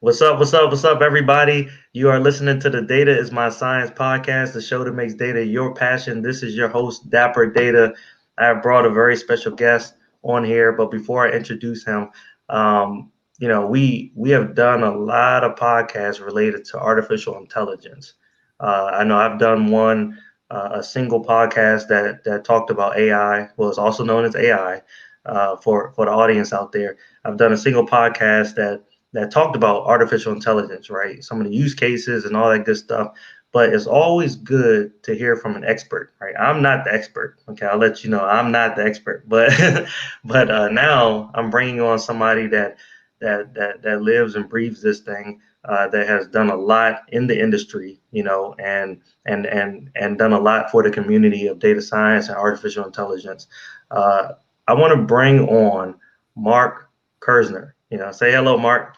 What's up? What's up? What's up, everybody? You are listening to the Data is My Science podcast, the show that makes data your passion. This is your host, Dapper Data. I have brought a very special guest on here, but before I introduce him, we have done a lot of podcasts related to artificial intelligence. I know I've done one, a single podcast that talked about AI. Well, it's also known as AI for the audience out there. I've done a single podcast that talked about artificial intelligence, right? Some of the use cases and all that good stuff. But it's always good to hear from an expert, right? I'm not the expert. Okay, I'll let you know I'm not the expert, but now I'm bringing on somebody that lives and breathes this thing, that has done a lot in the industry, and done a lot for the community of data science and artificial intelligence. I want to bring on Mark Kerzner. Say hello, Mark.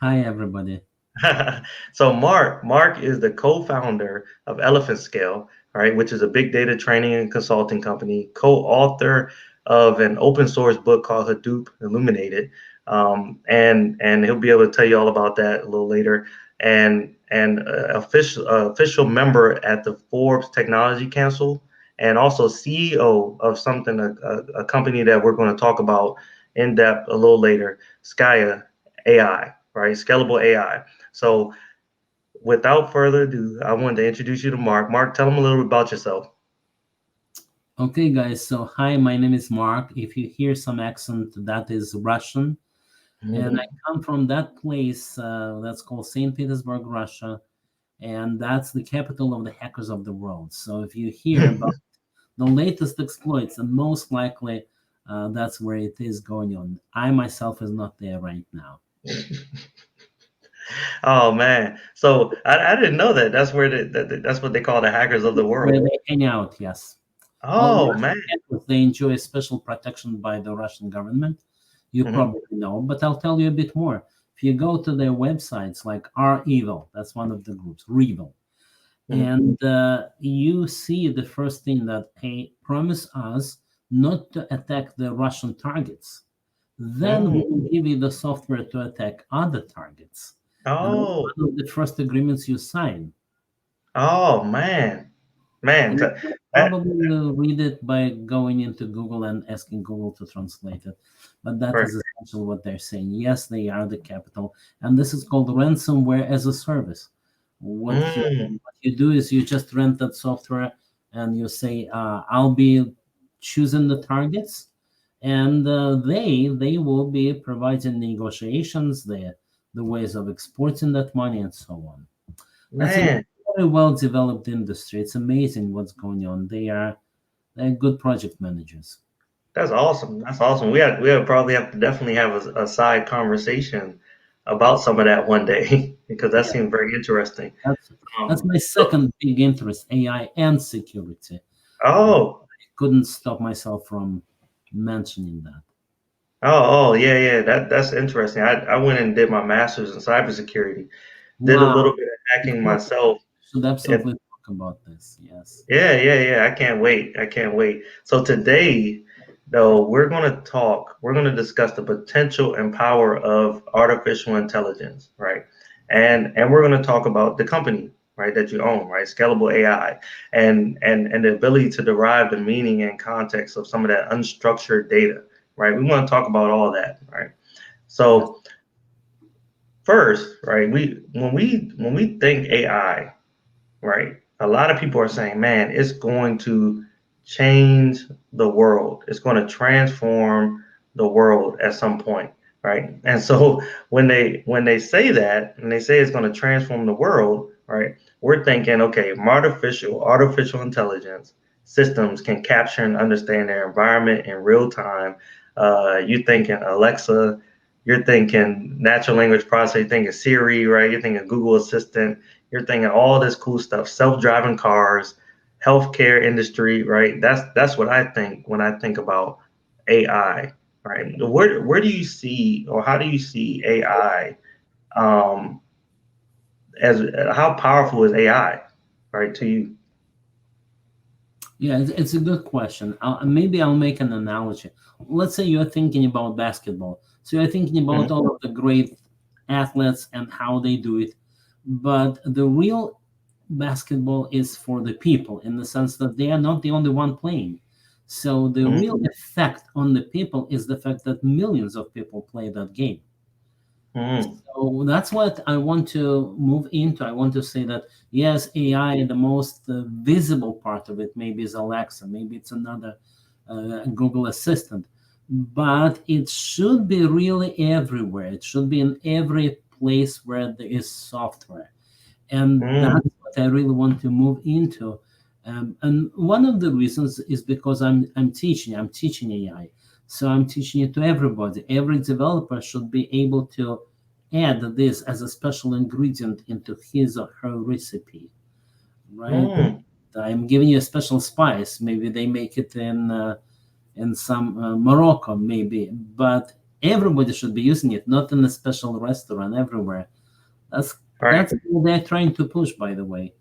Hi, everybody. So Mark is the co-founder of Elephant Scale, right, which is a big data training and consulting company, co-author of an open source book called Hadoop Illuminated. And he'll be able to tell you all about that a little later. And official member at the Forbes Technology Council, and also CEO of something, a company that we're going to talk about in depth a little later, SCAIA AI, right? Scalable AI. So without further ado, I wanted to introduce you to Mark. Mark, tell them a little bit about yourself. Okay, guys. So, hi, my name is Mark. If you hear some accent, that is Russian. And I come from that place that's called St. Petersburg, Russia. And that's the capital of the hackers of the world. So, if you hear about the latest exploits, then most likely that's where it is going on. I myself is not there right now. Oh man, so I didn't know that. That's where that's what they call the hackers of the Where world. they hang out, yes. All Oh Russian man. hackers, they enjoy special protection by the Russian government. You Hmm. probably know, but I'll tell you a bit more. If you go to their websites like R Evil, that's one of the groups, Revil, Hmm. and you see the first thing that they promise us not to attack the Russian targets. Then we Mm. will give you the software to attack other targets. And that's Oh, one of the first agreements you sign. oh man. And you can That probably read it by going into Google and asking Google to translate it. But that right. is essentially what they're saying. Yes, they are the capital. And this is called ransomware as a service. Mm. What you do is you just rent that software and you say, I'll be choosing the targets. And they will be providing negotiations, the ways of exporting that money, and so on. That's a Man, very well developed industry. It's amazing what's going on. They're good project managers. that's awesome. That's awesome. We probably have to definitely have a side conversation about some of that one day because that Yeah, seems very interesting. that's that's my So, second big interest, AI and security. I oh, couldn't stop myself from mentioning that. yeah, yeah. That's interesting. I went and did my master's in cybersecurity. Did a Wow, little bit of you hacking should, myself. should And absolutely talk about this. Yes. yeah, yeah, yeah. I can't wait. I can't wait. So today, though, we're going to discuss the potential and power of artificial intelligence, right? And we're going to talk about the company, right, that you own, right? Scalable AI, and the ability to derive the meaning and context of some of that unstructured data, right? We want to talk about all that, right? Yes. So first, right, when we think AI, right? A lot of people are saying, man, it's going to change the world. It's going to transform the world at some point, right? And so when they say that, and they say it's going to transform the world, right? We're thinking, okay, artificial intelligence systems can capture and understand their environment in real time. You're thinking Alexa, you're thinking natural language processing, you're thinking Siri, right? You're thinking Google Assistant, you're thinking all this cool stuff, self-driving cars, healthcare industry, right? That's what I think when I think about AI, right? Where do you see, or how do you see AI, um, as how powerful is AI, right, to you? Yeah, it's a good question. Maybe I'll make an analogy. Let's say you're thinking about basketball. So you're thinking about Mhm. all of the great athletes and how they do it. But the real basketball is for the people, in the sense that they are not the only one playing. So the real Mm-hmm. effect on the people is the fact that millions of people play that game. Mm-hmm. So that's what I want to move into. I want to say that yes, AI, the most visible part of it maybe is Alexa, maybe it's another Google Assistant, but it should be really everywhere. It should be in every place where there is software, and Mm-hmm. that's what I really want to move into. And one of the reasons is because I'm teaching AI, so I'm teaching it to everybody. Every developer should be able to add this as a special ingredient into his or her recipe, right? Mm-hmm. I'm giving you a special spice. Maybe they make it in some Morocco, maybe, but everybody should be using it, not in a special restaurant everywhere. That's Right. that's what they're trying to push, by the way.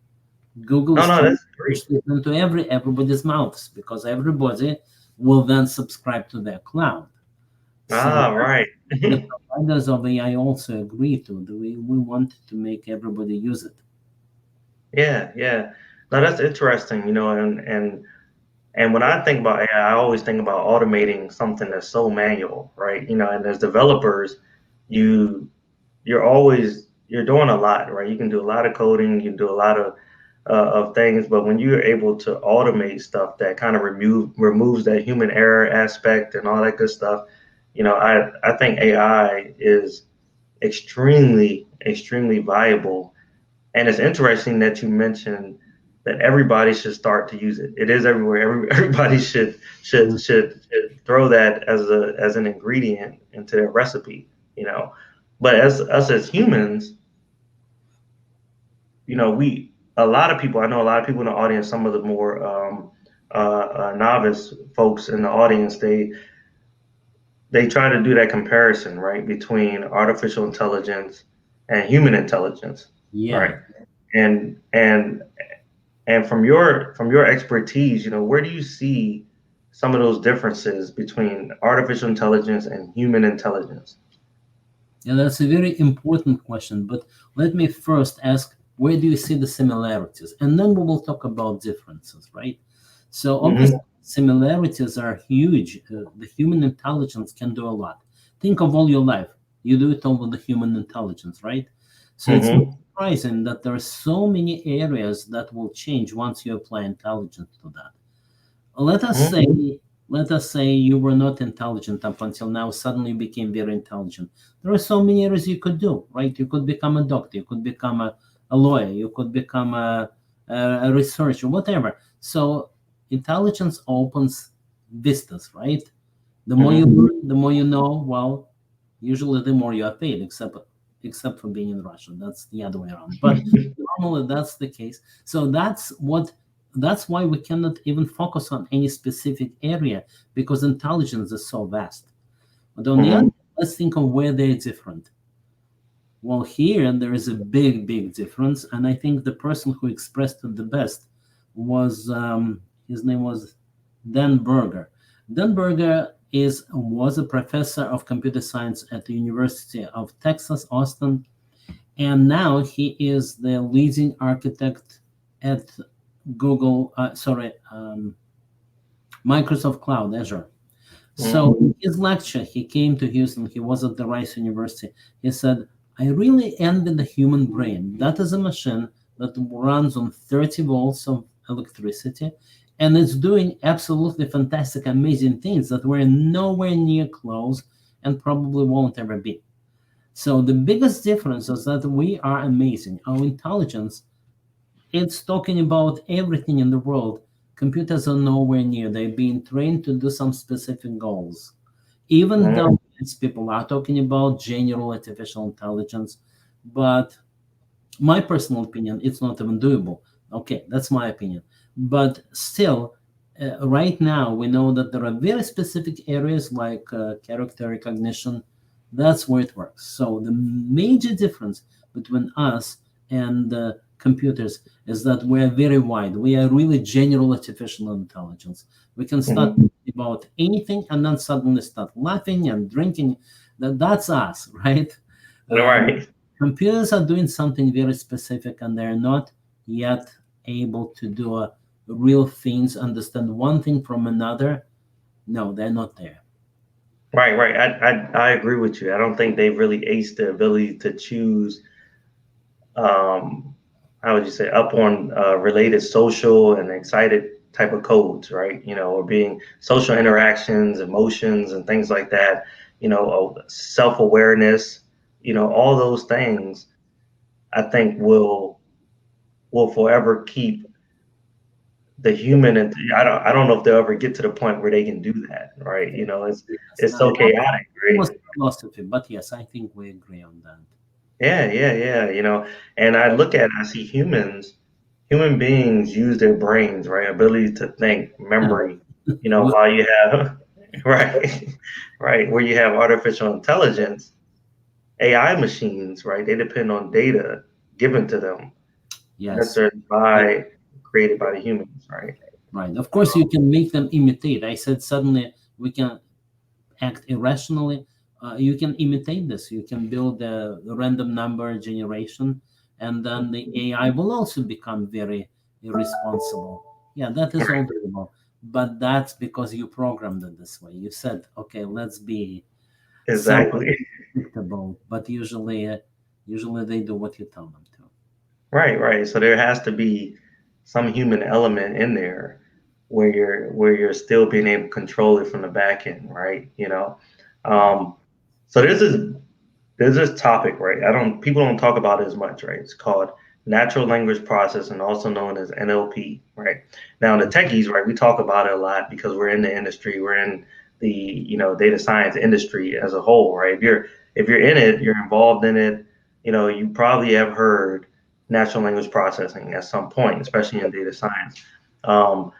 Google No, is no, trying to that's push great. this into everybody's mouths, because everybody will then subscribe to their cloud. So Ah, right. the providers of AI also agree to. We want to make everybody use it. Yeah, yeah. No, that's interesting, and when I think about AI, I always think about automating something that's so manual, right? And as developers, you you're doing a lot, right? You can do a lot of coding, you can do a lot of things, but when you're able to automate stuff that kind of removes that human error aspect and all that good stuff, I think AI is extremely valuable. And it's interesting that you mentioned that everybody should start to use it. It is everywhere. Everybody should throw that as an ingredient into their recipe. You know, but as us as humans, we a lot of people. I know a lot of people in the audience. Some of the more novice folks in the audience, they try to do that comparison, right, between artificial intelligence and human intelligence, Yeah. right? And and And from your expertise, where do you see some of those differences between artificial intelligence and human intelligence? Yeah, that's a very important question. But let me first ask, where do you see the similarities? And then we will talk about differences, right? So obviously, Hmm. similarities are huge. The human intelligence can do a lot. Think of all your life. You do it all with the human intelligence, right? So it's not Hmm. surprising that there are so many areas that will change once you apply intelligence to that. Let us Hmm. say, let us say you were not intelligent up until now, suddenly became very intelligent. There are so many areas you could do, right? You could become a doctor, you could become a lawyer, you could become a researcher, whatever. So intelligence opens vistas, right? The more you Hmm. learn, the more you know. Well, usually the more you are paid, except for being in Russia. That's the other way around. But normally that's the case. So that's why we cannot even focus on any specific area, because intelligence is so vast. But on the other, Hmm. let's think of where they're different. Well, here there is a big difference, and I think the person who expressed it the best was his name was Dan Berger. Dan Berger was a professor of computer science at the University of Texas, Austin, and now he is the leading architect at Microsoft Cloud Azure. So Hmm. in his lecture, he came to Houston. He was at the Rice University. He said, "I really envy the human brain. That is a machine that runs on 30 volts of electricity, and it's doing absolutely fantastic, amazing things that we're nowhere near close and probably won't ever be." So the biggest difference is that we are amazing. Our intelligence, it's talking about everything in the world. Computers are nowhere near. They're being trained to do some specific goals. Even Hmm. though these people are talking about general artificial intelligence, but my personal opinion, it's not even doable. Okay, that's my opinion. But still, right now, we know that there are very specific areas like character recognition. That's where it works. So the major difference between us and computers is that we're very wide. We are really general artificial intelligence. We can start Hmm. talking about anything and then suddenly start laughing and drinking. That's us, right? Right. Computers are doing something very specific, and they're not yet able to do real things, understand one thing from another. No, they're not there. Right, right. I agree with you. I don't think they've really aced the ability to choose, um, how would you say, up on related social and excited type of codes, right? Or being social interactions, emotions, and things like that. Self-awareness. All those things. I think will forever keep the human. And I don't know if they'll ever get to the point where they can do that, right? Yes, It's so chaotic, right? almost philosophy, but yes, I think we agree on that. Yeah, yeah, yeah. And I see human beings use their brains, right? Ability to think, Yeah, memory, we, while you have, right, right, where you have artificial intelligence, AI machines, right? They depend on data given to them, yes, answered by, created by the humans, right? right. Of course, you can make them imitate. I said suddenly we can act irrationally. You can imitate this. You can build a random number generation, and then the AI will also become very irresponsible. Yeah, that is all doable. But that's because you programmed it this way. You said, okay, let's be somewhat Exactly. predictable, but usually they do what you tell them to. Right, right. So there has to be some human element in there where you're still being able to control it from the back end, right? Right. Um, so there's this topic, right? I don't People don't talk about it as much, right? It's called natural language processing, also known as NLP, right? Now the techies, right, we talk about it a lot because we're in the industry, we're in the data science industry as a whole, right? If you're in it, you're involved in it, you probably have heard natural language processing at some point, especially in data science. Um,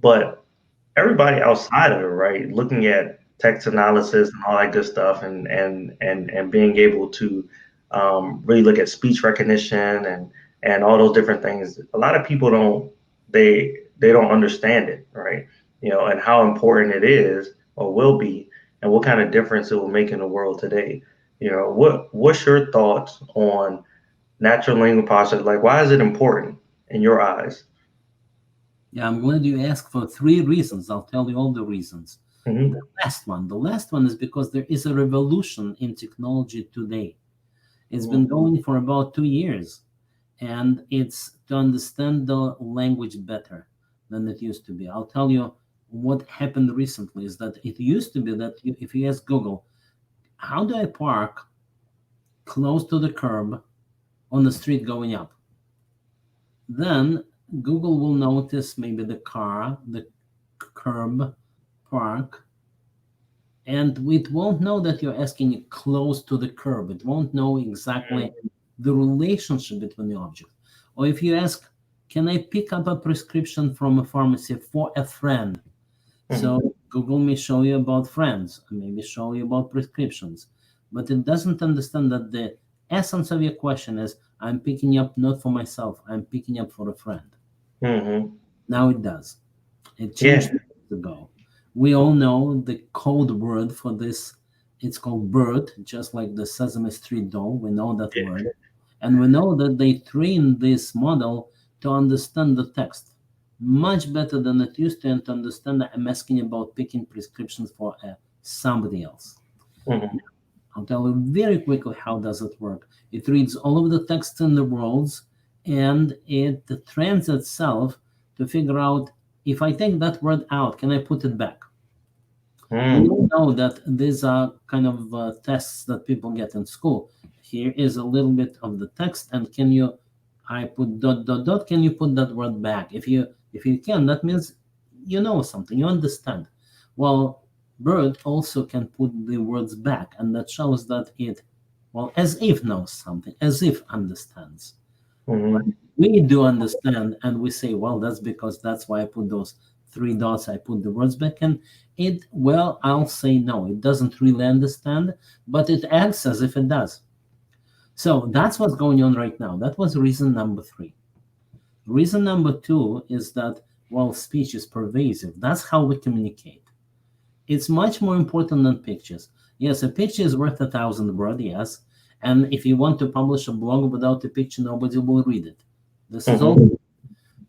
but everybody outside of it, right? Looking at text analysis and all that good stuff, and being able to really look at speech recognition and all those different things. A lot of people they don't understand it, right? And how important it is or will be, and what kind of difference it will make in the world today. What's your thoughts on natural language processing? Like, why is it important in your eyes? Yeah, I'm glad you asked for three reasons. I'll tell you all the reasons. The Hmm. last one is because there is a revolution in technology today. It's been Hmm. going for about 2 years, and it's to understand the language better than it used to be. I'll tell you what happened recently is that it used to be that if you ask Google, how do I park close to the curb on the street going up? Then Google will notice maybe the car, the curb, park, and it won't know that you're asking it close to the curb. It won't know exactly the relationship between the objects. Or if you ask, can I pick up a prescription from a pharmacy for a friend? Hmm. So Google may show you about friends, maybe show you about prescriptions, but it doesn't understand that the essence of your question is, I'm picking up not for myself, I'm picking up for a friend. Hmm. Now it does. It Yeah. changed years ago. We all know the code word for this. It's called BERT, just like the Sesame Street doll. We know that word. And we know that they trained this model to understand the text much better than it used to, and to understand that I'm asking about picking prescriptions for somebody else. Hmm. I'll tell you very quickly how does it work. It reads all of the text in the worlds, and it trains itself to figure out, if I take that word out, can I put it back? We Mm. all know that these are kind of tests that people get in school. Here is a little bit of the text, and can you? I put dot dot dot. Can you put that word back? If you can, that means you know something. You understand. Well, Bird also can put the words back, and that shows that it, well, as if knows something, as if understands. But Hmm. we do understand, and we say, well, that's because that's why I put those three dots, I put the words back. And it, well, I'll say no, it doesn't really understand, but it acts as if it does. So that's what's going on right now. That was reason number three. Reason number two is that, well, speech is pervasive. That's how we communicate. It's much more important than pictures. Yes, a picture is worth 1,000 words, yes. And if you want to publish a blog without a picture, nobody will read it. This is all. Hmm.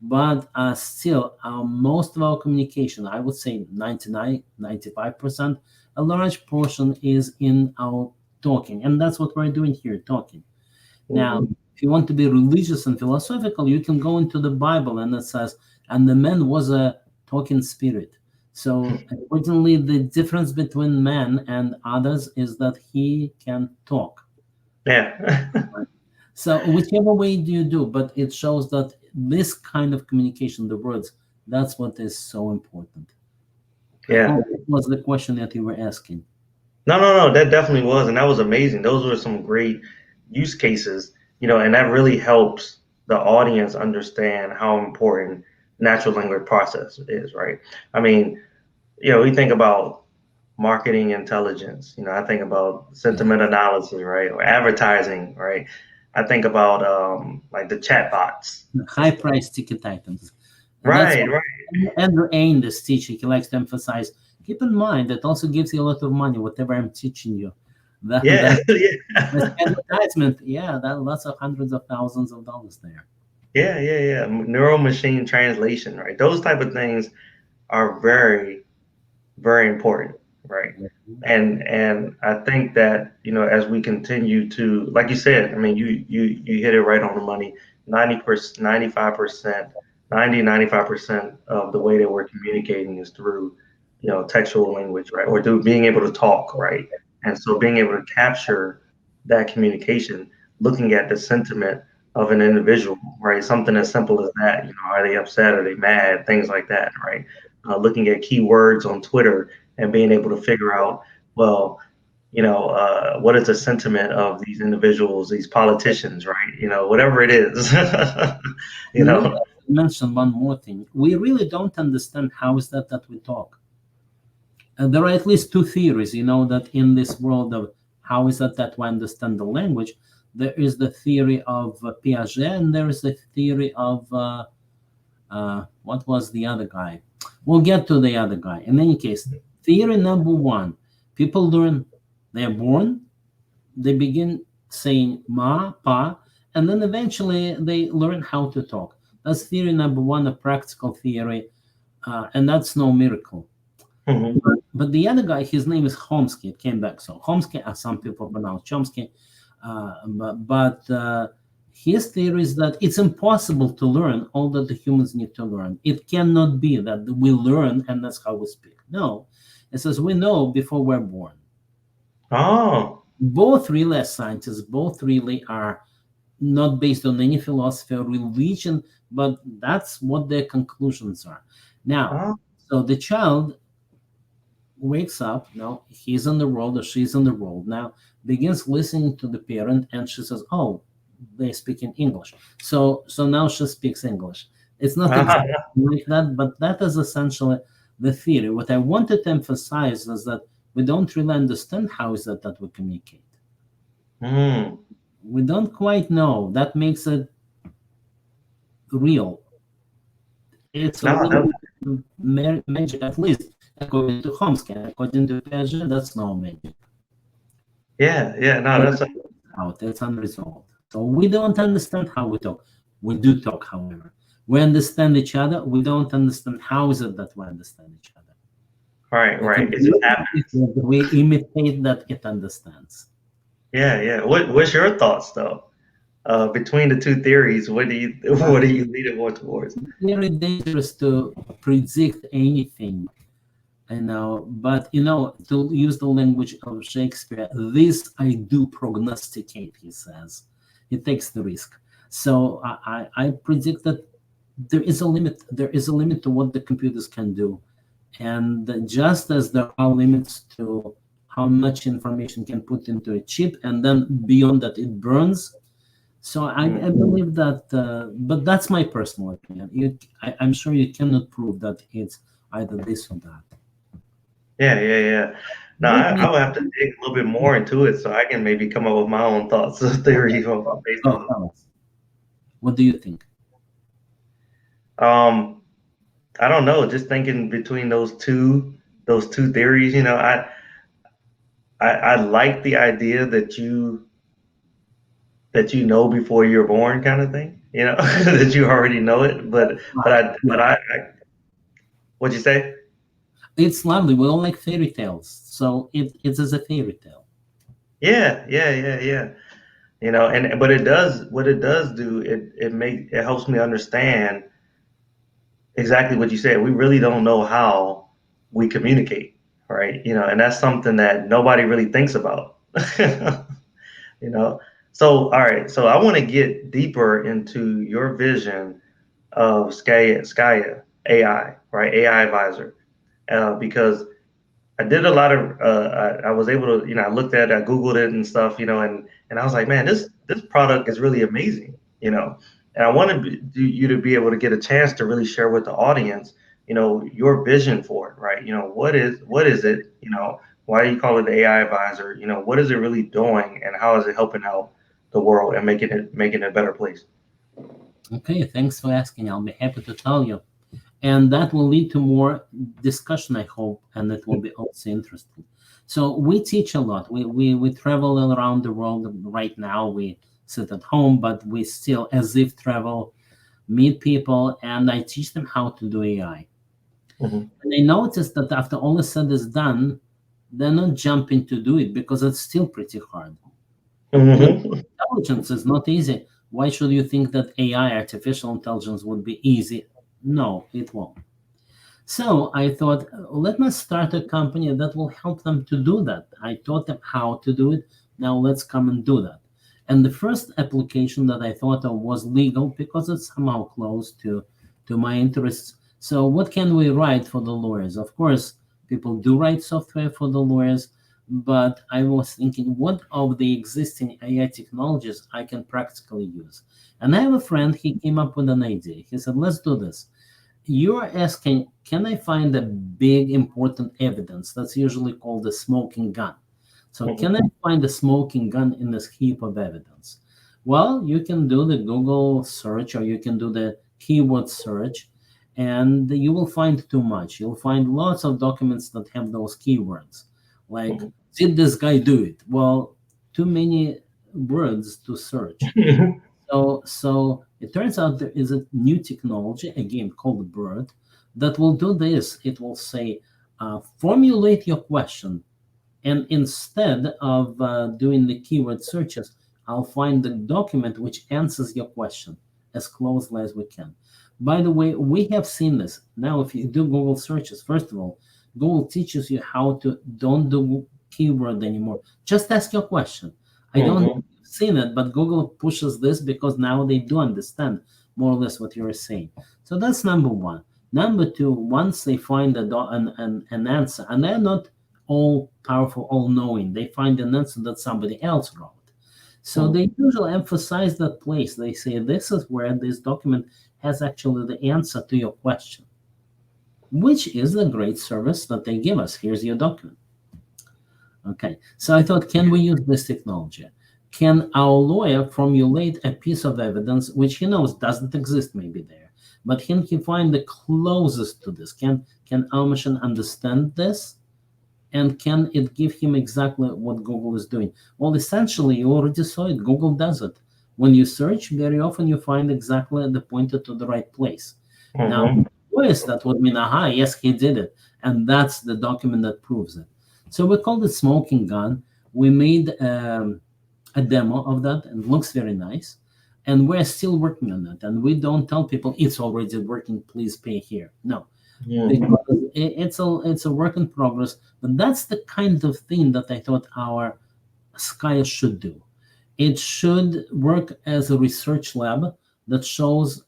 But still, most of our communication, I would say 99, 95%, a large portion is in our talking. And that's what we're doing here, talking. Now, Hmm. if you want to be religious and philosophical, you can go into the Bible and it says, and the man was a talking spirit. So, originally, the difference between man and others is that he can talk. Yeah. So, whichever way do you do, but it shows that this kind of communication, the words, that's what is so important. I Yeah. hope that was the question that you were asking. No, no, no, that definitely was, and that was amazing. Those were some great use cases, and that really helps the audience understand how important natural language process is, right? I mean, we think about marketing intelligence, I think about Yeah. sentiment analysis, right? Or advertising, right? I think about like the chat bots and High stuff. price ticket items. And that's Right, what right. Andrew Ain, this teacher, he likes to emphasize. Keep in mind that also gives you a lot of money, whatever I'm teaching you. Yeah, That's yeah. advertisement. Yeah, that lots of hundreds of thousands of dollars there. Yeah, yeah, yeah. Neural machine translation, right? Those type of things are very, very important, right? And I think that, as we continue to, like you said, I mean, you hit it right on the money. 90%, 95%, 95% of the way that we're communicating is through, textual language, right? Or through being able to talk, right? And so being able to capture that communication, looking at the sentiment of an individual, right? Something as simple as that, are they upset? Are they mad? Things like that, right? Looking at keywords on Twitter and being able to figure out, well, what is the sentiment of these individuals, these politicians, right? Whatever it is, you And let me know. mention one more thing. We really don't understand how is that we talk. There are at least two theories, that in this world of how is that we understand the language, there is the theory of Piaget and there is the theory of what was the other guy? We'll get to the other guy. In any case, theory number one, people learn, they're born, they begin saying ma, pa, and then eventually they learn how to talk. That's theory number one, a practical theory, and that's no miracle. Mhm. But the other guy, his name is Chomsky. It came back. So Chomsky, as some people pronounce Chomsky, but his theory is that it's impossible to learn all that the humans need to learn. It cannot be that we learn and that's how we speak. No, it says we know before we're born. Oh, Both really, as scientists, both really are not based on any philosophy or religion, but that's what their conclusions are. Now, oh, so the child wakes up, he's in the world or she's in the world now, begins listening to the parent, and she says, oh, they speak in English. So now she speaks English. It's not exactly ah, like that, but that is essentially the theory. What I wanted to emphasize is that we don't really understand how is that we communicate. mm. We don't quite know. That makes it real. It's a No, little magic, at least according to Chomsky. According to Piaget, that's no magic. yeah, yeah, no, It's that's out. It's unresolved. So we don't understand how we talk. We do talk, however. We understand each other. We don't understand how is it that we understand each other. right, We right. It just can happens. we imitate that it understands. Yeah, yeah. What's your thoughts though? Between the two theories, what do you what are you leaning more towards? Very dangerous to predict anything, I know, but to use the language of Shakespeare, this I do prognosticate, he says. He takes the risk. So I predict that there is a limit. There is a limit to what the computers can do. And just as there are limits to how much information can put into a chip, and then beyond that, it burns. So I Mm. believe that, but that's my personal opinion. I'm sure you cannot prove that it's either this or that. Yeah, yeah, yeah. No, Let I me would have to dig a little bit more into it so I can maybe come up with my own thoughts, theory based oh, on. tell us. What do you think? Um, I don't know. Just thinking between those two theories, I like the idea that you that you know before you're born, kind of thing. You know, that you already know it. Yeah, What'd you say? it's lovely. We all like fairy tales, so it's as a fairy tale. Yeah, yeah, yeah, yeah. You know, and but it does what it does do. It helps me understand exactly what you said. We really don't know how we communicate, right? You know, and that's something that nobody really thinks about. You know. So, all right. So I want to get deeper into your vision of SCAIA AI, right? AI advisor, because I did a lot of, I was able to, I looked at it, I Googled it and stuff, and I was like, man, this product is really amazing, and I wanted you to be able to get a chance to really share with the audience, your vision for it, right? What is it? Why do you call it the AI advisor? What is it really doing, and how is it helping out the world and making it a better place? Okay, thanks for asking. I'll be happy to tell you. And that will lead to more discussion, I hope, and it will be also interesting. So we teach a lot. We travel around the world right now. We sit at home, but we still, as if travel, meet people, and I teach them how to do AI. Hmm. And I noticed that after all is said is done, they're not jumping to do it because it's still pretty hard. You know, Hmm. intelligence is not easy. Why should you think that AI, artificial intelligence, would be easy? No, it won't. So I thought, let me start a company that will help them to do that. I taught them how to do it. Now let's come and do that. And the first application that I thought of was legal because it's somehow close to my interests. So what can we write for the lawyers? Of course, people do write software for the lawyers, but I was thinking, what of the existing AI technologies I can practically use? And I have a friend, he came up with an idea. He said, let's do this. You're asking, can I find a big important evidence? That's usually called a smoking gun. So can I find a smoking gun in this heap of evidence? Well, you can do the Google search or you can do the keyword search, and you will find too much. You'll find lots of documents that have those keywords. Like, did this guy do it? Well, too many words to search. So it turns out there is a new technology, again called BERT, that will do this. It will say, formulate your question, and instead of doing the keyword searches, I'll find the document which answers your question as closely as we can. By the way, we have seen this. Now, if you do Google searches, first of all, Google teaches you how to don't do keyword anymore. Just ask your question. I don't know Hmm. if you've seen it, but Google pushes this because now they do understand more or less what you're saying. So that's number one. Number two, once they find an answer, and they're not all powerful, all knowing. They find an answer that somebody else wrote. So they usually emphasize that place. They say, this is where this document has actually the answer to your question, which is a great service that they give us. Here's your document. Okay. So I thought, can we use this technology? Can our lawyer formulate a piece of evidence which he knows doesn't exist maybe there, but can he find the closest to this? Can our machine understand this? And can it give him exactly what Google is doing? Well, essentially, you already saw it. Google does it. When you search, very often you find exactly the pointer to the right place. Now, Hmm. yes, that would mean, aha, yes, he did it. And that's the document that proves it. So we called it Smoking Gun. We made a demo of that, and it looks very nice. And we're still working on it. And we don't tell people it's already working, please pay here. No, Hmm. because it's a work in progress. But that's the kind of thing that I thought our SCAIA should do. It should work as a research lab that shows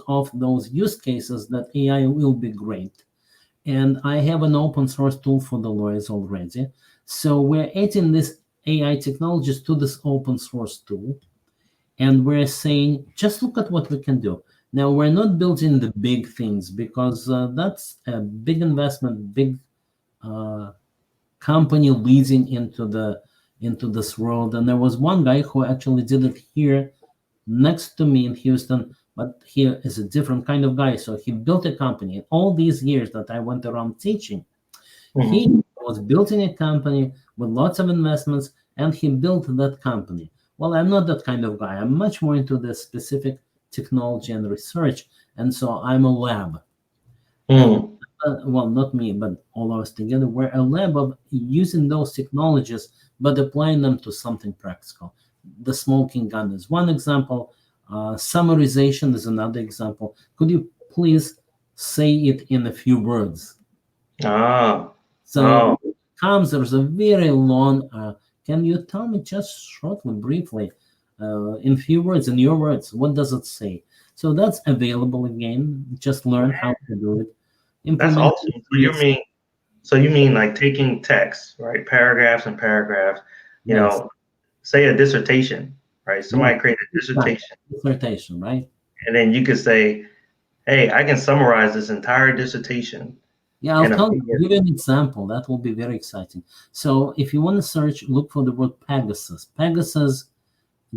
off those use cases that AI will be great. And I have an open source tool for the lawyers already. So we're adding this AI technologies to this open source tool, and we're saying, just look at what we can do. Now, we're not building the big things because that's a big investment, big uh, company leading into this world. And there was one guy who actually did it here next to me in Houston, but he is a different kind of guy. So he built a company. All these years that I went around teaching, he Hmm. was building a company with lots of investments, and he built that company. Well, I'm not that kind of guy. I'm much more into the specific technology and research, and so I'm a lab. And Hmm. well, not me, but all of us together, we're a lab of using those technologies, but applying them to something practical. The smoking gun is one example. Summarization is another example. Could you please say it in a few words? Ah. So Oh. comes there's a very long. Can you tell me just shortly, briefly, in few words, in your words, what does it say? So that's available again. Just learn how to do it. That's awesome. Implementation So you is mean so you mean like taking text, right? Paragraphs and paragraphs, you yes, know, say a dissertation, right? yes, Somebody created a right. dissertation, Dissertation, right? and then you could say, "Hey, I can summarize this entire dissertation Yeah, I'll in a tell few you, give you an example. That will be very exciting. So if you want to search, look for the word Pegasus. Pegasus,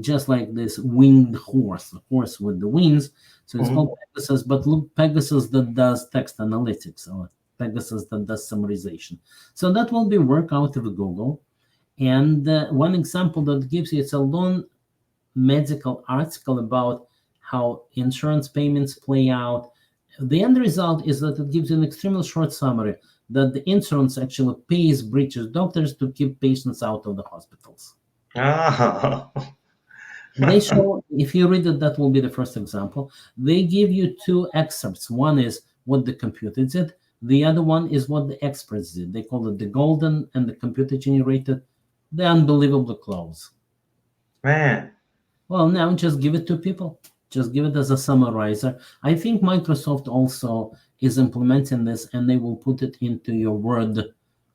just like this winged horse, the horse with the wings. So it's words." called Pegasus, but look, Pegasus that does text analytics or Pegasus that does summarization. So that will be work out of Google. And one example that gives you, it's a long medical article about how insurance payments play out. The end result is that it gives you an extremely short summary that the insurance actually pays British doctors to keep patients out of the hospitals. Ah. They show, if you read it, that will be the first example. They give you two excerpts. One is what the computer did, the other one is what the experts did. They call it the golden and the computer generated, the unbelievably close. Man. Well, now just give it to people. Just give it as a summarizer. I think Microsoft also is implementing this and they will put it into your Word,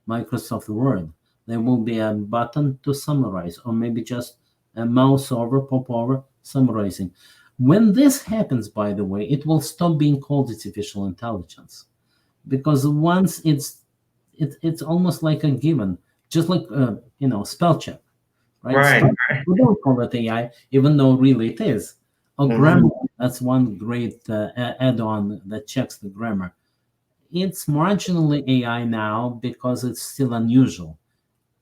Microsoft Word. There will be a button to summarize, or maybe just a mouse over, pop over, summarizing. When this happens, by the way, it will stop being called artificial intelligence because once it's almost like a given, just like spell check, right? Right. Spell check, we don't call it AI, even though really it is. Or Hmm. grammar, that's one great add-on that checks the grammar. It's marginally AI now because it's still unusual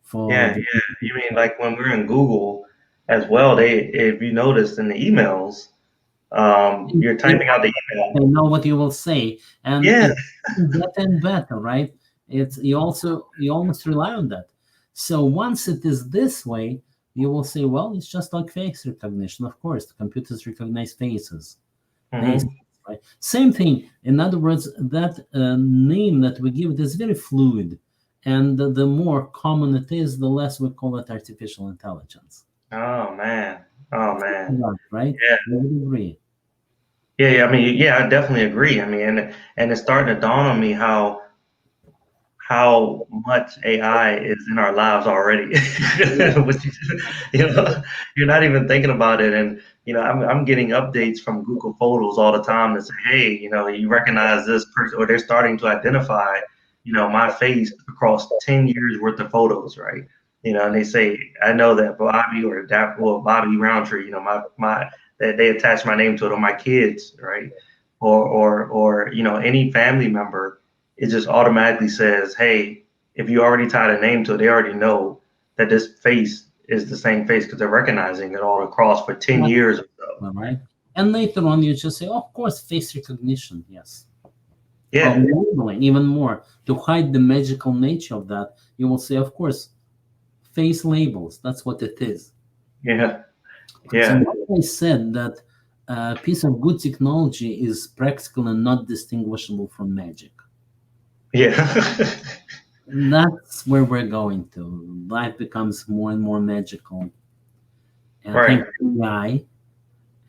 for Yeah, the yeah. You mean like when we're in Google as well, they if you notice in the emails, you're you typing out the email. know what you will say, and Yeah. it's better and better, right? It's you almost rely on that. So once it is this way, you will say, well, it's just like face recognition. Of course, the computers recognize faces. They, Hmm. right? Same thing. In other words, that name that we give it is very fluid, and the more common it is, the less we call it artificial intelligence. Oh man. Oh man. Right? Yeah. You would agree. Yeah, yeah. I mean, yeah, I definitely agree. I mean, and it's starting to dawn on me how much AI is in our lives already. Which you know, you're not even thinking about it. And I'm getting updates from Google Photos all the time that say, hey, you recognize this person, or they're starting to identify, my face across 10 years worth of photos, right? And they say, I know that Bobby or Dapper or Bobby Roundtree, my that they attach my name to it, or my kids, right? Or any family member, it just automatically says, hey, if you already tied a name to it, they already know that this face is the same face because they're recognizing it all across for 10 That's years or so. all right. And later on, you just say, oh, of course, face recognition, yes. Or Yeah, labeling, even more. To hide the magical nature of that, you will say, of course, face labels, that's what it is. yeah, So yeah, what I said that a piece of good technology is practical and not distinguishable from magic. yeah. And that's where we're going to. Life becomes more and more magical. And Right. thanks to AI,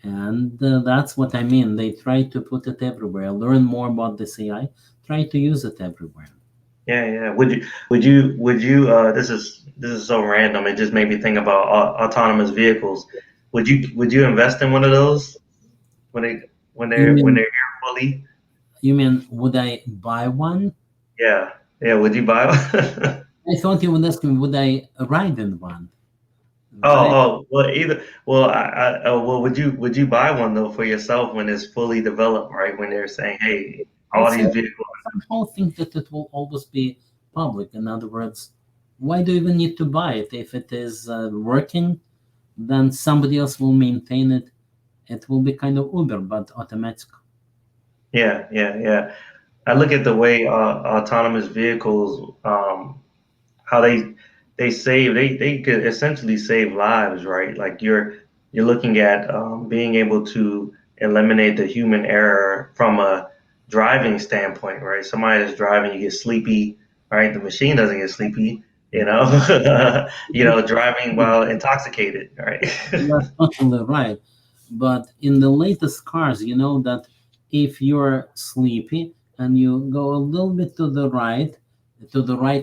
and that's what I mean. They try to put it everywhere. Learn more about this AI. Try to use it everywhere. Yeah, yeah. This is so random. It just made me think about autonomous vehicles. Would you invest in one of those when they when You they're when mean they're here fully? would I buy one? Yeah, yeah. Would you buy one? I thought you would ask me would I ride in one. Right? Well, would you buy one though for yourself when it's fully developed, right? When they're saying, hey, I all these so- vehicles. somehow think that it will always be public. In other words, why do you even need to buy it if it is working? then somebody else will maintain it. It will be kind of Uber, but automatic. Yeah, yeah, yeah. I look at the way autonomous vehicles, how they save they could essentially save lives, right? Like you're looking at being able to eliminate the human error from a driving standpoint, right? Somebody that's driving, you get sleepy, right? The machine doesn't get sleepy, you know, driving while intoxicated, right? You're totally right. But in the latest cars, you know that if you're sleepy and you go a little bit to the right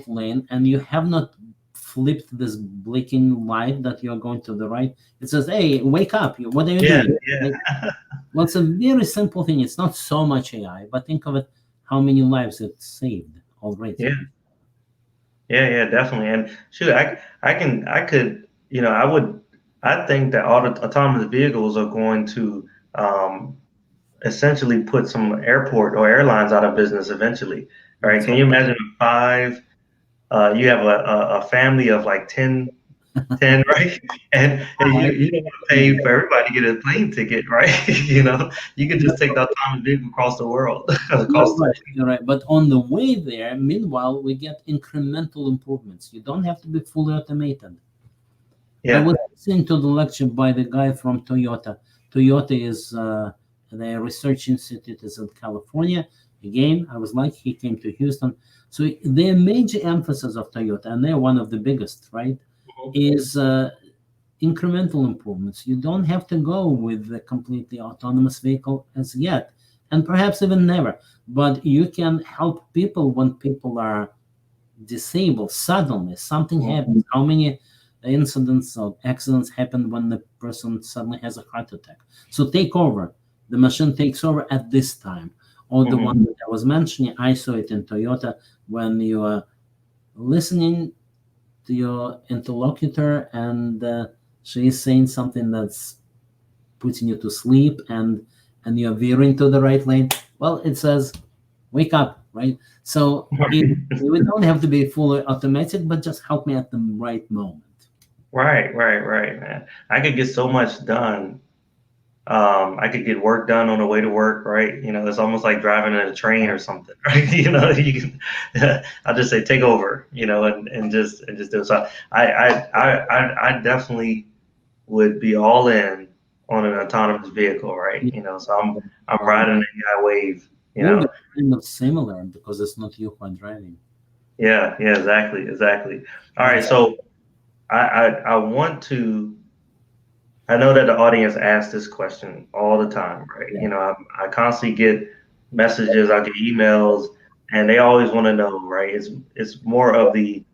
lane, and you have not flipped this blinking light that you're going to the right, it says, "Hey, wake up! What are you Yeah, doing?" yeah, Like, well, it's a very simple thing. It's not so much AI, but think of it, how many lives it saved already. yeah. Yeah, yeah, definitely. And shoot, I could, I think that all the autonomous vehicles are going to essentially put some airport or airlines out of business eventually. Right? That's Can all. you imagine five, you have a family of like 10, right? And you don't want to pay for everybody to get a plane ticket, right? You could just take the autonomous vehicle across the world, You're across the, right. You're right. But on the way there, meanwhile, we get incremental improvements. You don't have to be fully automated. I yeah. was listening to the lecture by the guy from Toyota. Toyota is the research institute is in California. Again, I was like, he came to Houston. So their major emphasis of Toyota, and they're one of the biggest, right, is incremental improvements. You don't have to go with the completely autonomous vehicle as yet, and perhaps even never. But you can help people when people are disabled suddenly. Something happens. How many incidents or accidents happen when the person suddenly has a heart attack? So take over. The machine takes over at this time. Or the Hmm. one that I was mentioning, I saw it in Toyota when you are listening to your interlocutor, and she is saying something that's putting you to sleep, and you're veering to the right lane. Well, it says wake up, right? So it don't have to be fully automatic, but just help me at the right moment. Right, right, right, man. I could get so much done. I could get work done on the way to work, right? It's almost like driving in a train or something, right? I'll just say take over, and just do it. So I definitely would be all in on an autonomous vehicle, right? Yeah. So I'm riding the AI wave, you Uber know. is kind of similar because it's not you who are driving. Yeah, yeah, exactly, exactly. All right, Yes. so I want to. I know that the audience asks this question all the time, right? Yeah. I constantly get messages, I get emails, and they always want to know, right? It's more of the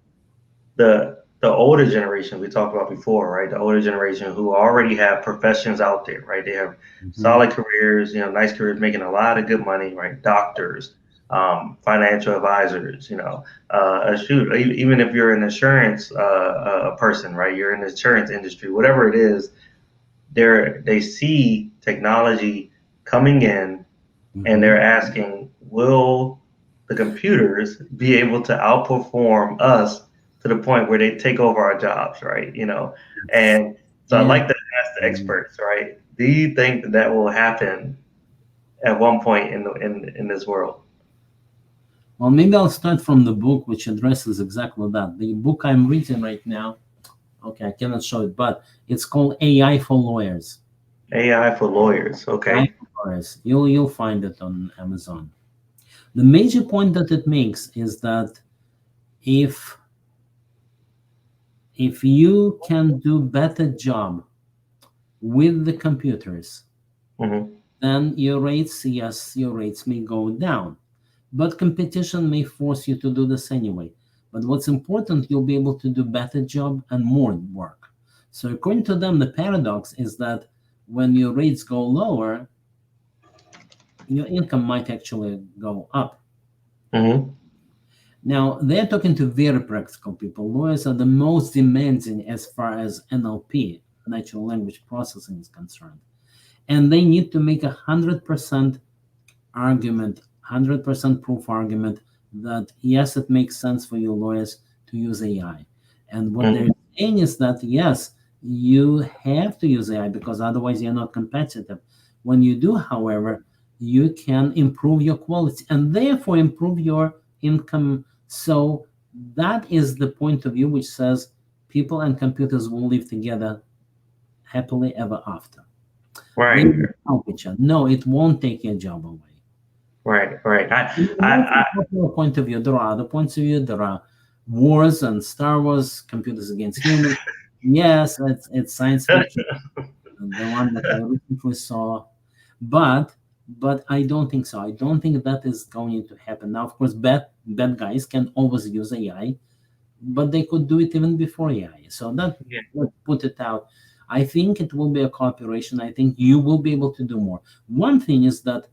older generation we talked about before, right? The older generation who already have professions out there, right? They have Mhm. solid careers, nice careers, making a lot of good money, right? Doctors, financial advisors, shoot, even if you're an insurance person, right? You're in the insurance industry, whatever it is, they see technology coming in, and Mhm. they're asking, will the computers be able to outperform us to the point where they take over our jobs, right? Yes. And so I'd And like to ask the experts, right? Do you think that that will happen at one point in this world? well, maybe I'll start from the book, which addresses exactly that. The book I'm reading right now, okay, I cannot show it, but it's called AI for Lawyers. AI for lawyers, AI okay. for Lawyers. You'll find it on Amazon. The major point that it makes is that if if you can do better job with the computers, Hmm. then your rates, yes, your rates may go down, but competition may force you to do this anyway. But what's important, you'll be able to do better job and more work. So according to them, the paradox is that when your rates go lower, your income might actually go up. Hmm. Now, they're talking to very practical people. Lawyers are the most demanding as far as NLP, natural language processing, is concerned. And they need to make 100% argument, 100% proof argument that yes, it makes sense for you lawyers to use AI. And what they're Hmm. saying is that yes, You have to use AI because otherwise you're not competitive. When you do, however, you can improve your quality and therefore improve your income. So that is the point of view which says people and computers will live together happily ever after. They Right, will help each other. No, it won't take your job away. right. That's I, the popular point of view. There are other points of view. There are wars and Star Wars, computers against humans. Yes, it's science fiction, the one that I recently saw, but I don't think so. I don't think that is going to happen. Now, of course, bad guys can always use AI, but they could do it even before AI. So that, yeah, let's put it out. I think it will be a cooperation. I think you will be able to do more. One thing is that,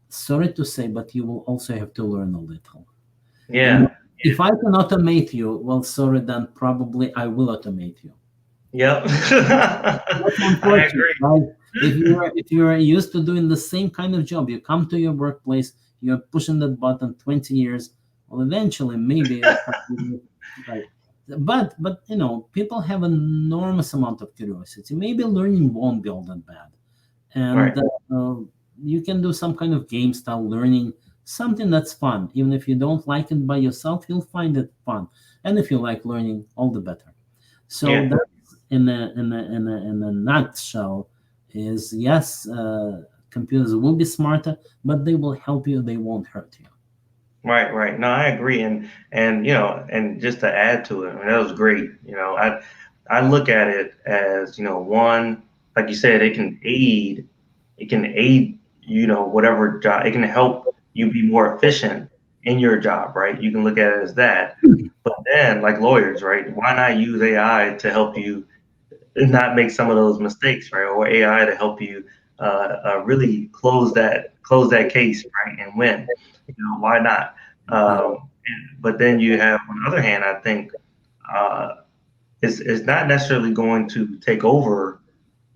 sorry to say, but you will also have to learn a little. And yeah, if I can automate you, well, sorry, then probably I will automate you. yep. That's I unfortunate, agree. right? If you're used to doing the same kind of job, you come to your workplace, you're pushing that button 20 years. Well, eventually, maybe it will be right. But people have an enormous amount of curiosity. Maybe learning won't be all that bad, and Right. you can do some kind of game style learning, something that's fun. Even if you don't like it by yourself, you'll find it fun. And if you like learning, all the better. So Yeah. that's in a nutshell is yes, computers will be smarter, but they will help you. They won't hurt you. Right. No, I agree, and and just to add to it, I mean, that was great. I look at it as one, like you said, it can aid whatever job. It can help you be more efficient in your job, right? You can look at it as that. But then, like lawyers, right? Why not use AI to help you not make some of those mistakes, right? Or AI to help you really close that case, right, and win. Why not? But then you have, on the other hand, I think uh, it's not necessarily going to take over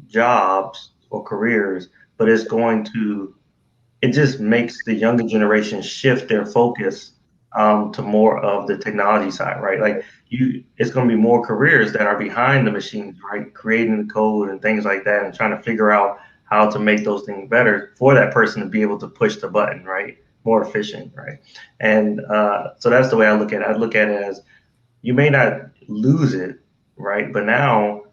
jobs or careers, but it just makes the younger generation shift their focus to more of the technology side, right? Like it's going to be more careers that are behind the machines, right? Creating the code and things like that, and trying to figure out how to make those things better for that person to be able to push the button, right? More efficient, right? And so that's the way I look at it. I look at it as you may not lose it, right? But now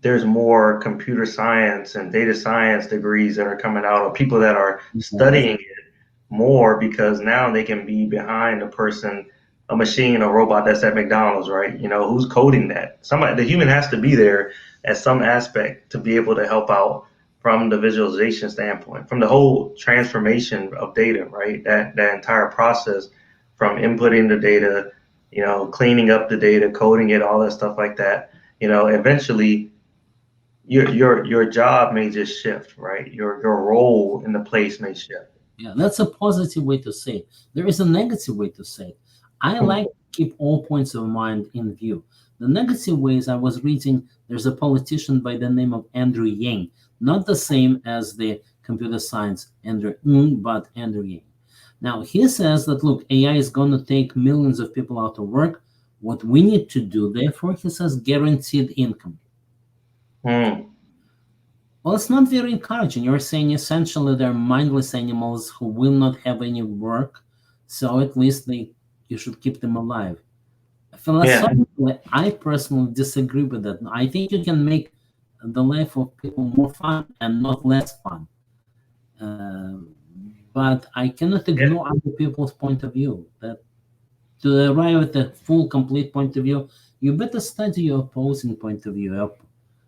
there's more computer science and data science degrees that are coming out, or people that are Yes. studying it more because now they can be behind a person, a machine, a robot that's at McDonald's, right? Who's coding that? Somebody, the human has to be there at some aspect to be able to help out from the visualization standpoint, from the whole transformation of data, right? That entire process from inputting the data, cleaning up the data, coding it, all that stuff like that. Eventually your job may just shift, right? Your role in the place may shift. Yeah, that's a positive way to say it. There is a negative way to say it. I like to keep all points of mind in view. The negative ways I was reading, there's a politician by the name of Andrew Yang, not the same as the computer science Andrew Ng, but Andrew Yang. Now, he says that, look, AI is going to take millions of people out of work. What we need to do, therefore, he says, guaranteed income. Hmm. Well, it's not very encouraging. You're saying essentially they're mindless animals who will not have any work, so at least you should keep them alive. Yeah, Philosophically, I personally disagree with that. I think you can make the life of people more fun and not less fun. Uh, but I cannot yeah, ignore other people's point of view. That to arrive at the full, complete point of view, you better study your opposing point of view,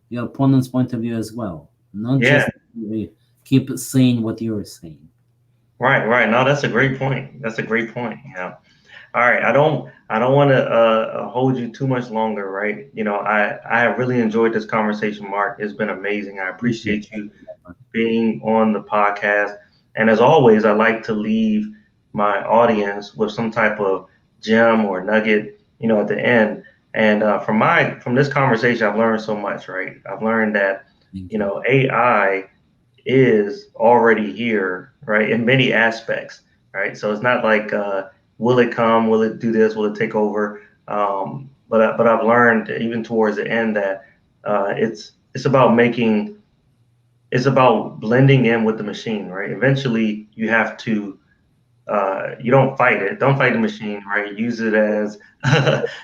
your opponent's point of view as well, not yeah. just keep saying what you're saying. Right. No, that's a great point. That's a great point. Yeah. All right. I don't want to hold you too much longer, right? I have really enjoyed this conversation, Mark. It's been amazing. I Thank you. appreciate you being on the podcast. And as always, I like to leave my audience with some type of gem or nugget, at the end. And from this conversation, I've learned so much, right? I've learned that, Thank you. AI is already here, right, in many aspects, right? So it's not like, will it come? Will it do this? Will it take over? But I've learned even towards the end that It's about making it's about blending in with the machine, right? Eventually, you have to you don't fight it. Don't fight the machine, right? Use it as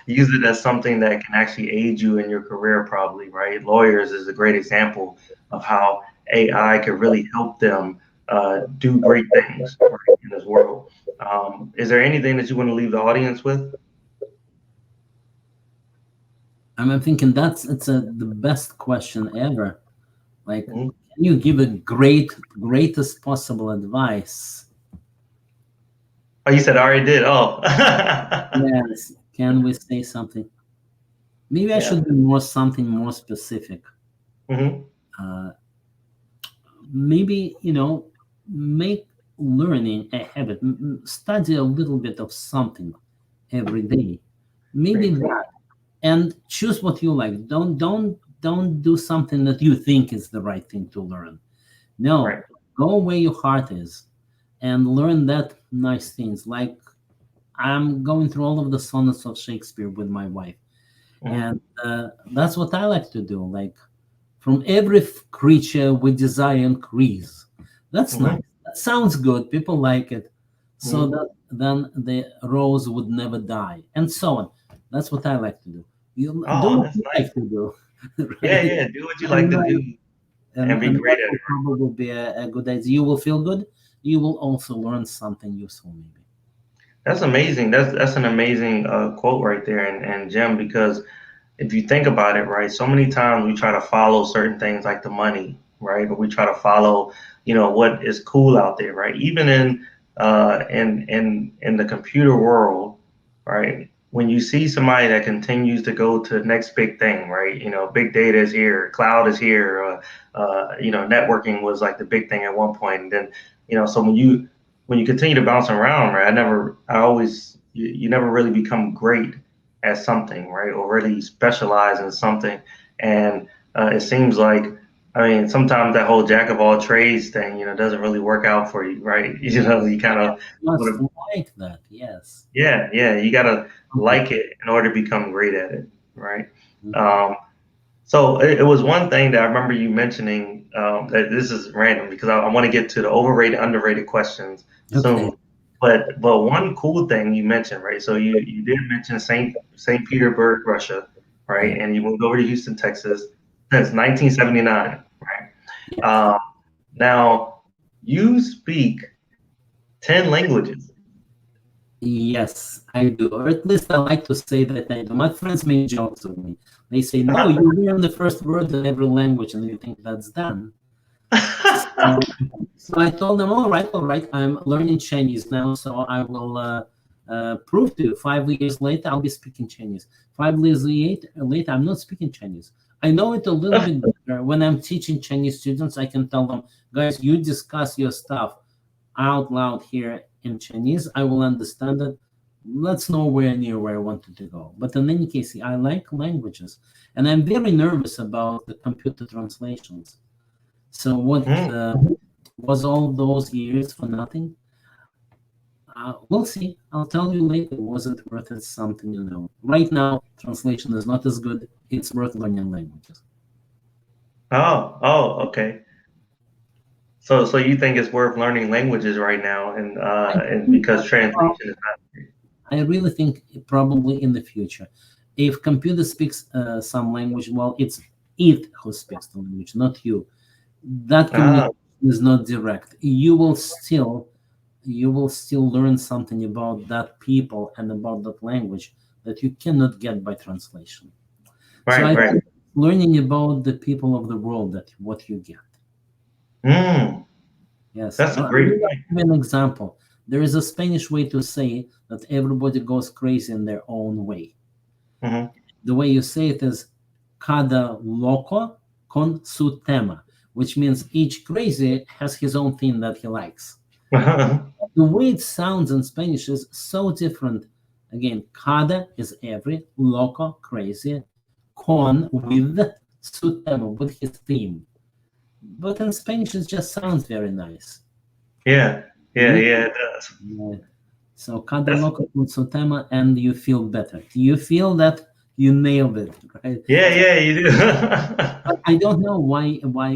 use it as something that can actually aid you in your career, probably, right? Lawyers is a great example of how AI could really help them do great things, right, in this world. Is there anything that you want to leave the audience with? I'm thinking it's the best question ever. Like, Mhm. can you give a greatest possible advice? Oh, you said I already did. Oh, Yes. Can we say something? Maybe I yeah. should be more something more specific. Hmm. Uh, Maybe, make learning a habit. Study a little bit of something every day. Maybe Great. that, and choose what you like. Don't do something that you think is the right thing to learn. No, Right. go where your heart is and learn that nice things. Like, I'm going through all of the sonnets of Shakespeare with my wife, Hmm. and that's what I like to do. Like, from every creature we desire increase. That's Hmm. nice. That sounds good. People like it. So Hmm. that then the rose would never die, and so on. That's what I like to do. You do Oh, what that's you nice. like to do, Yeah, right? yeah. Do what you like And to uh, do and be and great that at will it. probably be a good idea. You will feel good. You will also learn something useful, maybe. That's amazing. That's an amazing quote right there, and Jim, because if you think about it, right, so many times we try to follow certain things like the money, right, or we try to follow, what is cool out there, right? Even in the computer world, right? When you see somebody that continues to go to the next big thing, right? Big data is here, cloud is here, networking was like the big thing at one point, and then, so when you continue to bounce around, right? I always, you never really become great at something, right? Or really specialize in something. And it seems like, I mean, sometimes that whole jack of all trades thing, doesn't really work out for you, right? You kind of want Must to, like that, yes. yeah, yeah, you got to Okay. like it in order to become great at it, right? Mhm. Um, so it was one thing that I remember you mentioning, that this is random because I want to get to the overrated, underrated questions Okay. soon. But one cool thing you mentioned, right? So you did mention Saint Petersburg, Russia, Yeah. right? And you moved over to Houston, Texas since 1979, right? Yes. Um, now you speak 10 languages. Yes, I do. Or at least I like to say that I do. My friends make jokes with me. They say, "No, you learn the first word in every language, and you think that's done." So, so I told them, all right, I'm learning Chinese now, so I will prove to you. 5 years later, I'll be speaking Chinese. 5 years later, I'm not speaking Chinese. I know it a little bit better. When I'm teaching Chinese students, I can tell them, guys, you discuss your stuff out loud here in Chinese. I will understand it. That's nowhere near where I wanted to go. But in any case, I like languages, and I'm very nervous about the computer translations. So what Hmm. was all those years for nothing? We'll see. I'll tell you later. Was it worth it? Something you know. Right now, translation is not as good. It's worth learning languages. Okay. So you think it's worth learning languages right now, I and think, because translation is not free. I really think probably in the future, if computer speaks some language, well, it's it who speaks the language, not you. That Ah, communication is not direct. You will still learn something about that people and about that language that you cannot get by translation. So right, I right. think learning about the people of the world that what you get. Mm, Yes, that's a I'll great give point. you an example. There is a Spanish way to say that everybody goes crazy in their own way. Hmm. The way you say it is cada loco con su tema, which means each crazy has his own thing that he likes. The way it sounds in Spanish is so different. Again, cada is every, loco, crazy, con with, su tema, with his theme. But in Spanish, it just sounds very nice. Yeah, yeah, You, yeah, it does. so cada That's loco con su tema, and you feel better. Do you feel that you nailed it, right? Yeah, So yeah, you do. I don't know why.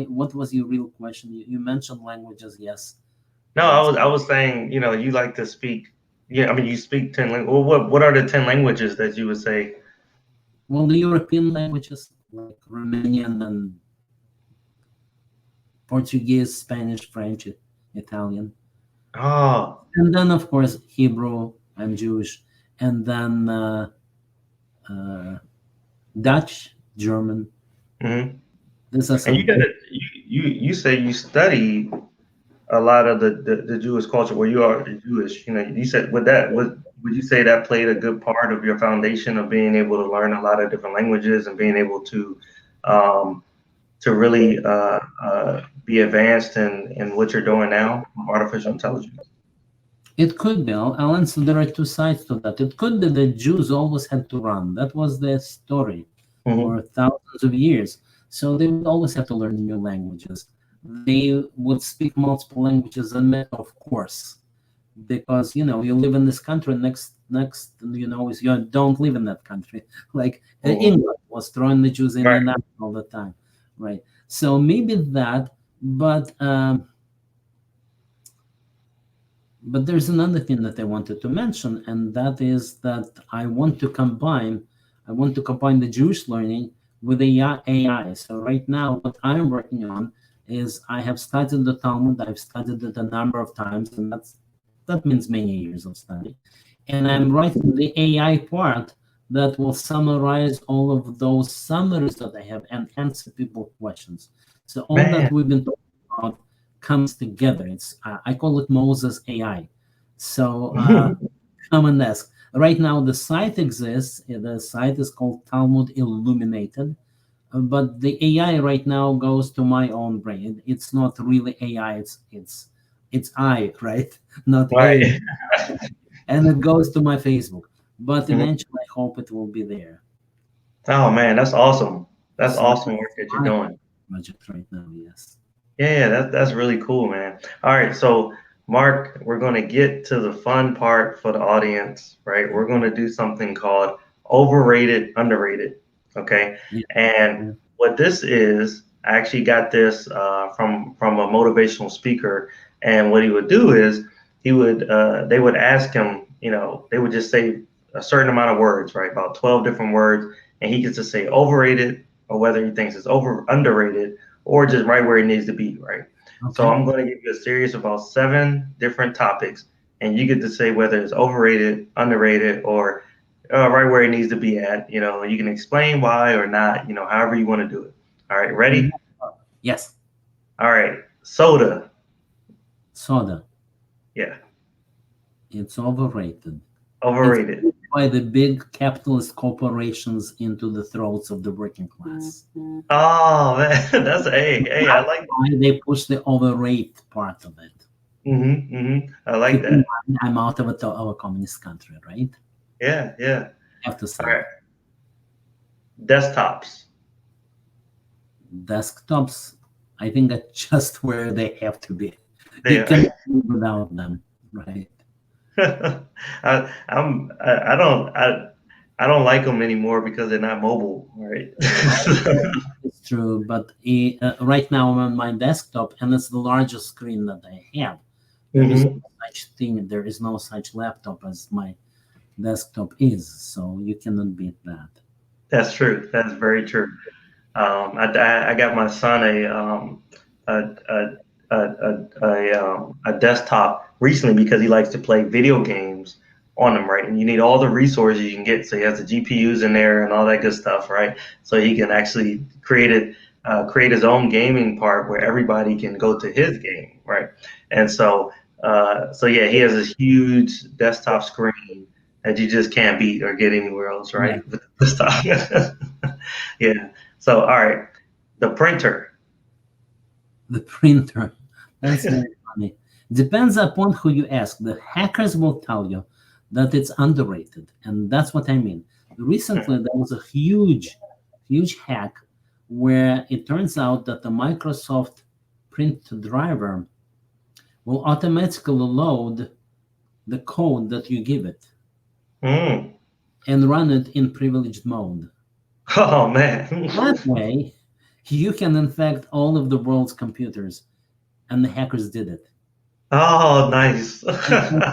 What was your real question? You mentioned languages. Yes, No, that's I was saying, you like to speak. Yeah, I mean, you speak 10 languages. Well, what are the 10 languages that you would say? well, the European languages like Romanian and Portuguese, Spanish, French, Italian, Oh, and then of course Hebrew. I'm Jewish, and then uh, Dutch, German. hmm. These are And you some. got to you say you study a lot of the Jewish culture where you are Jewish. You said would you say that played a good part of your foundation of being able to learn a lot of different languages and being able um, to really be advanced in what you're doing now, artificial intelligence? It could be. I'll answer. There are two sides to that. It could be the Jews always had to run. That was their story for Hmm. thousands of years. So they would always have to learn new languages. They would speak multiple languages, a matter of course, because you live in this country. Next, is you don't live in that country. Like Hmm. England was throwing the Jews in Right. and out all the time, right? So maybe that, but. But there's another thing that I wanted to mention, and that is that I want to combine the Jewish learning with AI. So right now, what I'm working on is I have studied the Talmud. I've studied it a number of times, and that means many years of study. And I'm writing the AI part that will summarize all of those summaries that I have and answer people questions. So all that Man. we've been talking about comes together. It's I call it Moses AI. So come and ask. Right now, the site exists. The site is called Talmud Illuminated, but the AI right now goes to my own brain. It's not really AI. It's I, right? Not A, Right. and it goes to my Facebook. But Mhm. eventually, I hope it will be there. Oh man, that's awesome. That's So awesome work that's that you're my doing. project right now. Yes. Yeah, yeah, that's really cool, man. All right, so Mark, we're going to get to the fun part for the audience, right? We're going to do something called overrated, underrated. Okay, Yeah. and Yeah. what this is, I actually got this from a motivational speaker, and what he would do is they would ask him, they would just say a certain amount of words, right? About 12 different words, and he gets to say overrated or whether he thinks it's underrated or just right where it needs to be, right? So Okay. I'm going to give you a series of about 7 different topics, and you get to say whether it's overrated, underrated, or right where it needs to be at. You can explain why or not, however you want to do it. All right, Mhm. ready? Yes. All right, soda. Soda. Yeah, It's overrated. It's overrated. pushed by the big capitalist corporations into the throats of the working class. Oh man, that's hey, I That's like. why they push the overrate part of it. I like Keep in that. mind, I'm out of a communist country, right? Yeah, yeah. I have to All say right, desktops. it. Desktops, I think that's just where they have to be. You There. cannot live without them, right? I don't like them anymore because they're not mobile, right? It's true, but right now I'm on my desktop, and it's the largest screen that I have. There is Hmm. no such thing. There is no such laptop as my desktop is, so you cannot beat that. That's true. That's very true. I got my son a a a desktop recently because he likes to play video games on them, right? And you need all the resources you can get. So he has the GPUs in there and all that good stuff, right? So he can actually create his own gaming part where everybody can go to his game, right? And so yeah, he has this huge desktop screen that you just can't beat or get anywhere else, Yeah, right? With the desktop. Yeah. So, all right, the printer. the printer. That's very funny. Depends upon who you ask. The hackers will tell you that it's underrated, and that's what I mean. Recently, there was a huge hack where it turns out that the Microsoft print driver will automatically load the code that you give it. Mm. and run it in privileged mode. Oh man. That way, you can infect all of the world's computers, and the hackers did it. Oh, nice. It's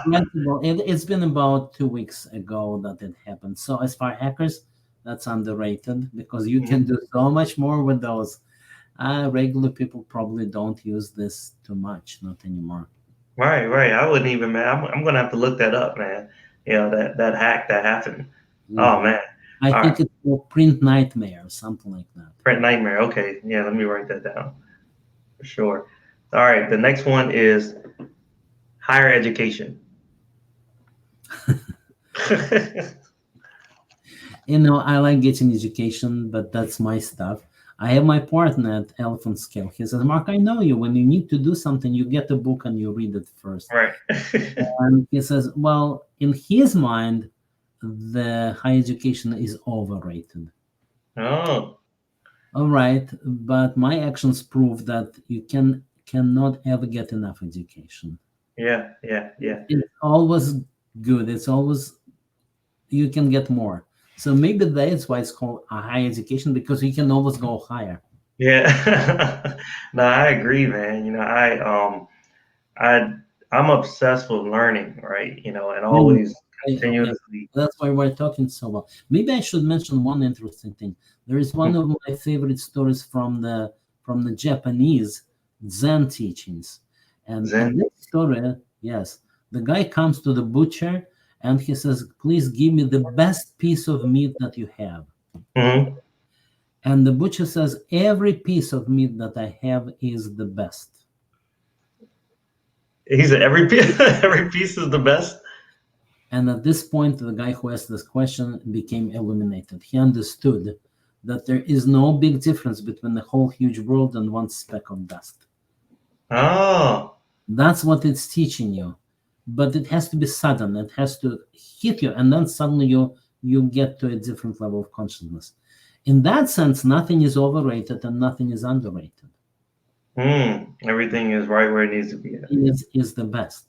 incredible. It's been about 2 weeks ago that it happened. So as far hackers, that's underrated because you can do so much more with those. Regular people probably don't use this too much, not anymore. Right, right. I wouldn't even, man. I'm gonna have to look that up, man. You know, that hack that happened. Oh Mhm. man. I All right. think it's called Print Nightmare, something like that. Print nightmare. Okay. Yeah, let me write that down for sure. All right. The next one is higher education. I like getting education, but that's my stuff. I have my partner at Elephant Scale. He says, Mark, I know you. When you need to do something, you get a book and you read it first. Right. And he says, well, in his mind, the higher education is overrated. Oh, All right, but my actions prove that you cannot ever get enough education. yeah, yeah, yeah, It's always good. It's always you can get more. So maybe that's why it's called a higher education because you can always go higher. yeah. No, I agree, man. You know, I I'm obsessed with learning, right? You know, and Mm, always okay, okay. continuously. That's why we're talking so well. Maybe I should mention one interesting thing. There is one of my favorite stories from the Japanese Zen teachings, and in Zen. this story, yes, the guy comes to the butcher and he says, "Please give me the best piece of meat that you have." Hmm. And the butcher says, "Every piece of meat that I have is the best." He said every piece, every piece is the best. And at this point, the guy who asked this question became illuminated. He understood that there is no big difference between the whole huge world and one speck of dust. Oh, That's what it's teaching you. But it has to be sudden. It has to hit you, and then suddenly you get to a different level of consciousness. In that sense, nothing is overrated and nothing is underrated. everything is right where it needs to be at. Is the best.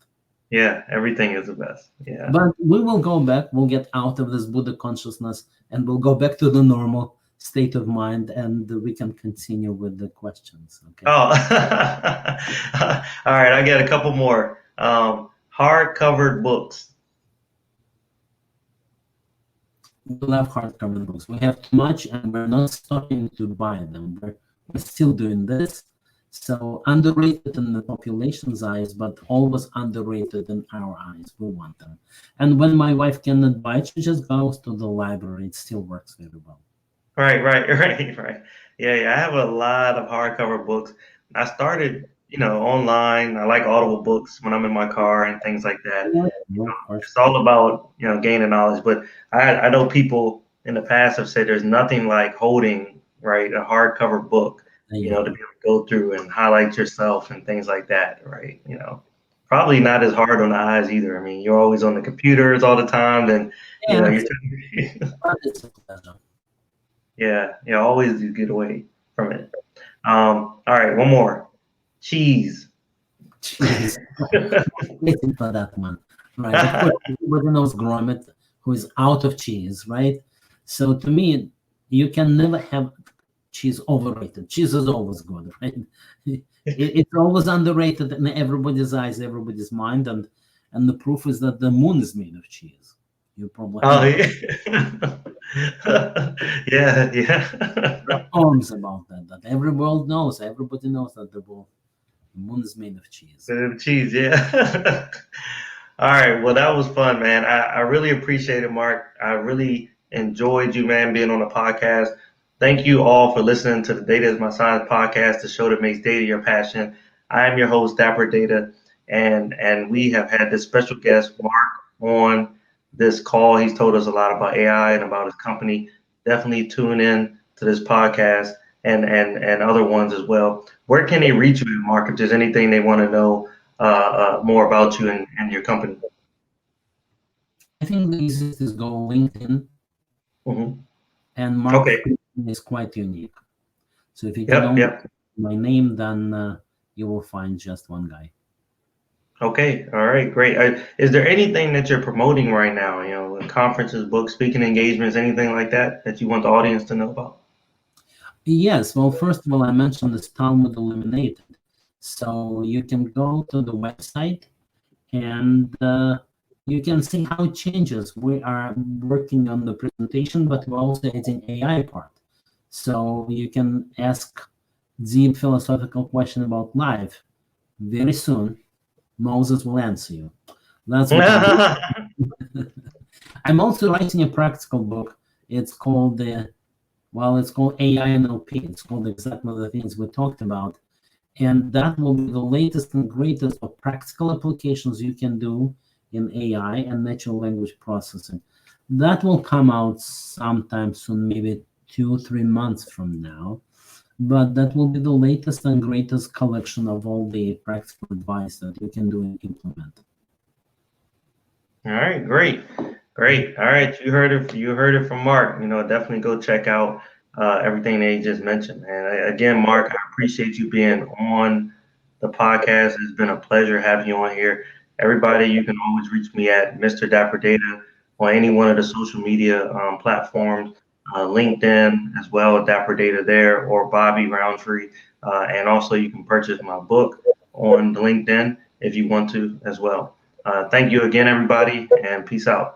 Yeah, everything is the best. Yeah. But we will go back, we'll get out of this Buddha consciousness and we'll go back to the normal state of mind and we can continue with the questions. Okay. Oh, all right. I got a couple more. Hard-covered books. We love hardcover books. We have too much and we're not stopping to buy them. We're still doing this. So underrated in the population's eyes, but always underrated in our eyes. We want them. And when my wife cannot buy it, she just goes to the library. It still works very well. Right, right, right, right. Yeah, yeah. I have a lot of hardcover books. I started, online. I like Audible books when I'm in my car and things like that. Yeah, yeah, of course. It's all about, gaining knowledge. But I know people in the past have said there's nothing like holding, right, a hardcover book, Yeah. to be able to go through and highlight yourself and things like that, right? Probably not as hard on the eyes either. I mean, you're always on the computers all the time, then, Yeah, you're, but it's a pleasure. yeah, always you get away from it. All right, one more. Cheese. Jeez, waiting for that one. Right. Of course, everybody knows Gromit, who is out of cheese, right? So to me, you can never have cheese overrated. Cheese is always good, right? It's always underrated in everybody's eyes, everybody's mind, and the proof is that the moon is made of cheese. You probably Oh, heard about yeah. Yeah, there yeah. are poems about that. That every world knows. Everybody knows that the moon is made of cheese. Cheese, yeah. All right. Well, that was fun, man. I really appreciate it, Mark. I really enjoyed you, man, being on the podcast. Thank you all for listening to the Data is My Science podcast, the show that makes data your passion. I am your host, Dapper Data, and we have had this special guest, Mark, on this call. He's told us a lot about AI and about his company. Definitely tune in to this podcast and other ones as well. Where can they reach you, Mark, if there's anything they want to know more about you and your company? I think the easiest is go LinkedIn, Hmm. and Mark Okay. Friedman is quite unique. So if you can Yep. only Yep. my name, then you will find just one guy. Okay, all right, great. Is there anything that you're promoting right now? Conferences, books, speaking engagements, anything like that that you want the audience to know about? Yes, well, first of all, I mentioned this Talmud Eliminated. So you can go to the website and you can see how it changes. We are working on the presentation, but we're also adding AI part. So you can ask deep philosophical question about life. Very soon, Moses will answer you. That's what I'm. I'm also writing a practical book. It's called it's called AI NLP. It's called exactly the things we talked about, and that will be the latest and greatest of practical applications you can do in AI and natural language processing. That will come out sometime soon, maybe 2 3 months from now. But that will be the latest and greatest collection of all the practical advice that you can do and implement. All right, great, great. All right, you heard it. You heard it from Mark. Definitely go check out everything that he just mentioned. And again, Mark, I appreciate you being on the podcast. It's been a pleasure having you on here. Everybody, you can always reach me at Mr. Dapper Data on any one of the social media platforms, LinkedIn as well, Dapper Data there, or Bobby Roundtree. And also, you can purchase my book on LinkedIn if you want to as well. Thank you again, everybody, and peace out.